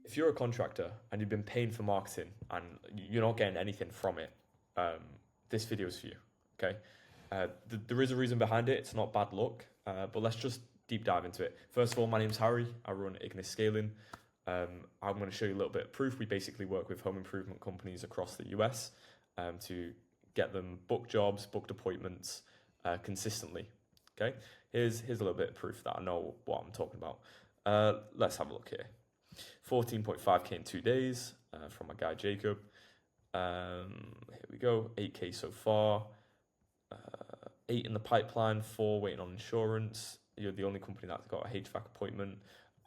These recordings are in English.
if you're a contractor and you've been paying for marketing and you're not getting anything from it, this video is for you. Okay, there is a reason behind it. It's not bad luck, but let's just deep dive into it. First of all, my name's Harry. I run Ignis Scaling. I'm going to show you a little bit of proof. We basically work with home improvement companies across the US to get them booked jobs, booked appointments consistently. Okay, here's a little bit of proof that I know what I'm talking about. Let's have a look here. 14.5k in 2 days from my guy Jacob. Here we go. 8k so far. 8 in the pipeline. 4 waiting on insurance. You're the only company that's got a HVAC appointment,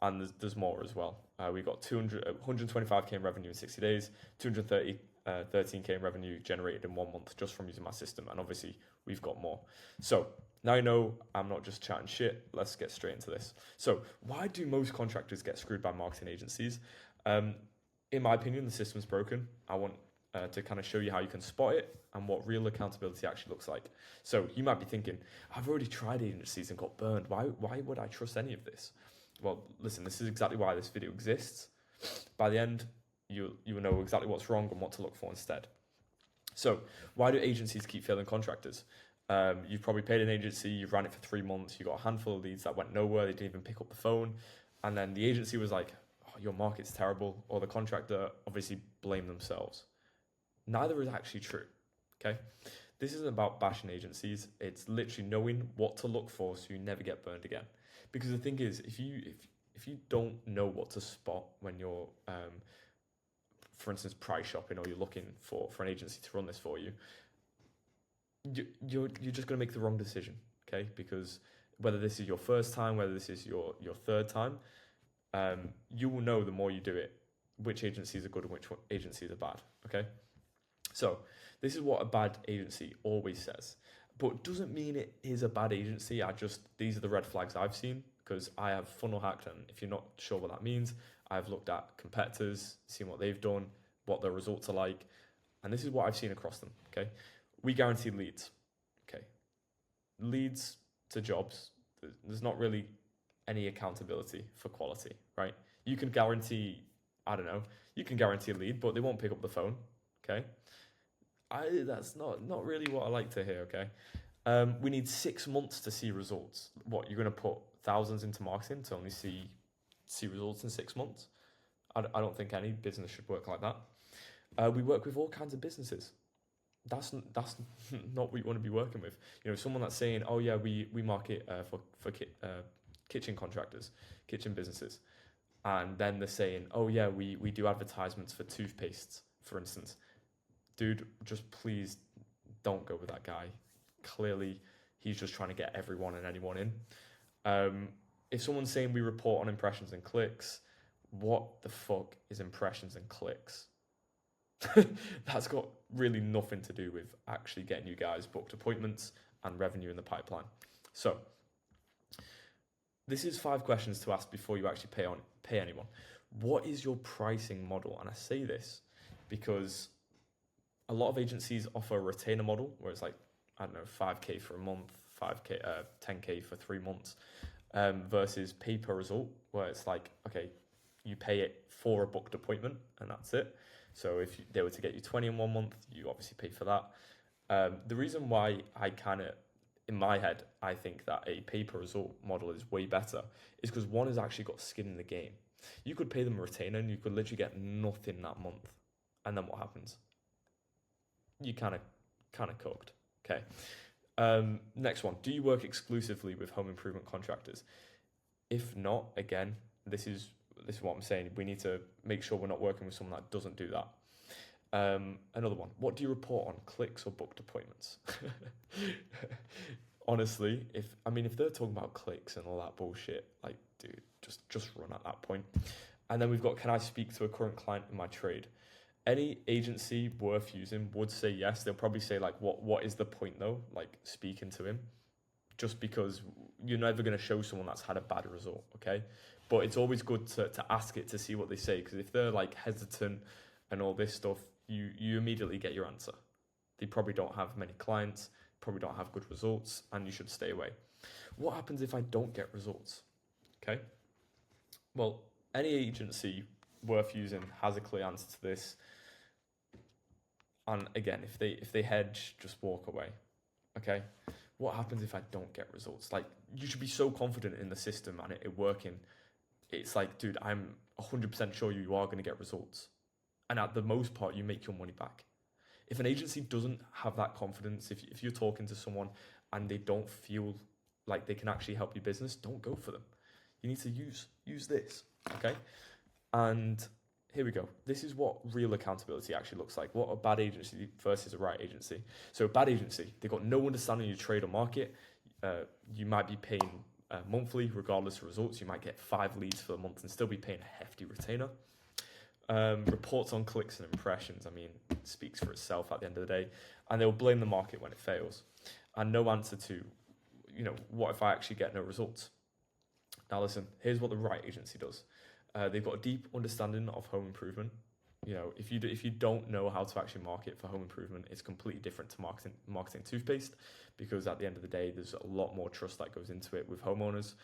and there's more as well. We got 125k in revenue in 60 days. 13k in revenue generated in 1 month just from using my system, and obviously we've got more. So now you know I'm not just chatting shit. Let's get straight into this. So why do most contractors get screwed by marketing agencies? In my opinion, the system's broken. I want to kind of show you how you can spot it and what real accountability actually looks like. So you might be thinking, I've already tried agencies and got burned. Why would I trust any of this? Well, listen, this is exactly why this video exists. By the end, you will know exactly what's wrong and what to look for instead. So why do agencies keep failing contractors? You've probably paid an agency, you've ran it for 3 months, you got a handful of leads that went nowhere, they didn't even pick up the phone, and then the agency was like, oh, your market's terrible, or the contractor obviously blamed themselves. Neither is actually true, okay? This isn't about bashing agencies, it's literally knowing what to look for so you never get burned again. Because the thing is, if you don't know what to spot when you're, for instance, price shopping, or you're looking for an agency to run this for you, you're just going to make the wrong decision, okay? Because whether this is your first time, whether this is your third time, you will know the more you do it, which agencies are good and which agencies are bad, okay? So this is what a bad agency always says, but doesn't mean it is a bad agency. These are the red flags I've seen, because I have funnel hacked, and if you're not sure what that means, I've looked at competitors, seen what they've done, what their results are like, and this is what I've seen across them, okay? We guarantee leads, okay? Leads to jobs, there's not really any accountability for quality, right? You can guarantee, I don't know, you can guarantee a lead, but they won't pick up the phone, okay? That's not really what I like to hear, okay? We need 6 months to see results. What, you're going to put thousands into marketing to only see results in 6 months? I don't think any business should work like that. We work with all kinds of businesses. That's not what you want to be working with. You know, someone that's saying, oh yeah, we market for kitchen contractors, kitchen businesses, and then they're saying, oh yeah, we do advertisements for toothpastes, for instance. Dude, just please don't go with that guy. Clearly, he's just trying to get everyone and anyone in. If someone's saying we report on impressions and clicks, what the fuck is impressions and clicks? That's got really nothing to do with actually getting you guys booked appointments and revenue in the pipeline. So this is 5 questions to ask before you actually pay anyone. What is your pricing model? And I say this because a lot of agencies offer a retainer model where it's like, I don't know, 5k for a month, 10k for 3 months, versus pay per result, where it's like, okay, you pay it for a booked appointment and that's it. So if they were to get you 20 in 1 month, you obviously pay for that. The reason why I kind of, in my head, I think that a pay per result model is way better is because one has actually got skin in the game. You could pay them a retainer and you could literally get nothing that month. And then what happens? You kind of cooked. Okay. Next one. Do you work exclusively with home improvement contractors? If not, again, this is what I'm saying. We need to make sure we're not working with someone that doesn't do that. Another one. What do you report on, clicks or booked appointments? Honestly, if they're talking about clicks and all that bullshit, like, dude, just run at that point. And then we've got, can I speak to a current client in my trade? Any agency worth using would say yes. They'll probably say, like, what is the point though? Like, speaking to him, just because you're never going to show someone that's had a bad result, okay? But it's always good to ask it to see what they say, because if they're like hesitant and all this stuff, you immediately get your answer. They probably don't have many clients, probably don't have good results, and you should stay away. What happens if I don't get results? Okay. Well, any agency worth using, has a clear answer to this. And again, if they hedge, just walk away. Okay. What happens if I don't get results? Like, you should be so confident in the system and it working. It's like, dude, I'm 100% sure you are going to get results. And at the most part, you make your money back. If an agency doesn't have that confidence, if you're talking to someone and they don't feel like they can actually help your business, don't go for them. You need to use this, okay? And here we go. This is what real accountability actually looks like. What a bad agency versus a right agency. So a bad agency, they've got no understanding of your trade or market. You might be paying monthly, regardless of results. You might get 5 leads for a month and still be paying a hefty retainer. Reports on clicks and impressions, I mean, it speaks for itself at the end of the day. And they'll blame the market when it fails. And no answer to, what if I actually get no results? Now listen, here's what the right agency does. They've got a deep understanding of home improvement. If you don't know how to actually market for home improvement, it's completely different to marketing toothpaste, because at the end of the day, there's a lot more trust that goes into it with homeowners.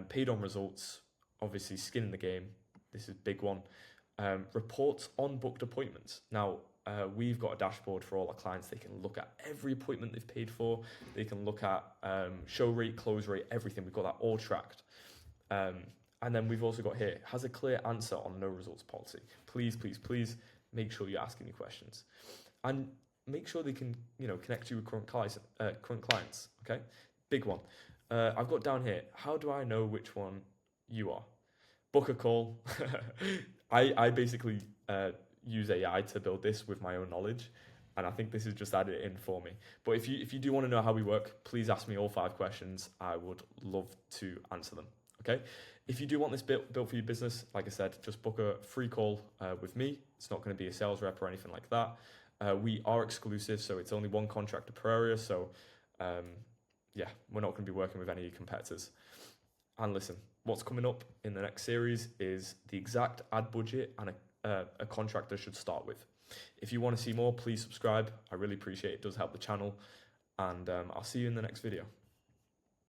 Paid on results, obviously skin in the game. This is a big one. Reports on booked appointments. Now, we've got a dashboard for all our clients. They can look at every appointment they've paid for. They can look at show rate, close rate, everything. We've got that all tracked. And then we've also got here, has a clear answer on no results policy. Please, please, please make sure you're asking your questions. And make sure they can, connect you with current clients, okay? Big one. I've got down here, how do I know which one you are? Book a call. I basically use AI to build this with my own knowledge. And I think this is just added in for me. But if you do want to know how we work, please ask me all 5 questions. I would love to answer them, okay? If you do want this built for your business, like I said, just book a free call with me. It's not going to be a sales rep or anything like that. We are exclusive, so it's only 1 contractor per area. So, we're not going to be working with any competitors. And listen, what's coming up in the next series is the exact ad budget and a contractor should start with. If you want to see more, please subscribe. I really appreciate it. It does help the channel. And I'll see you in the next video.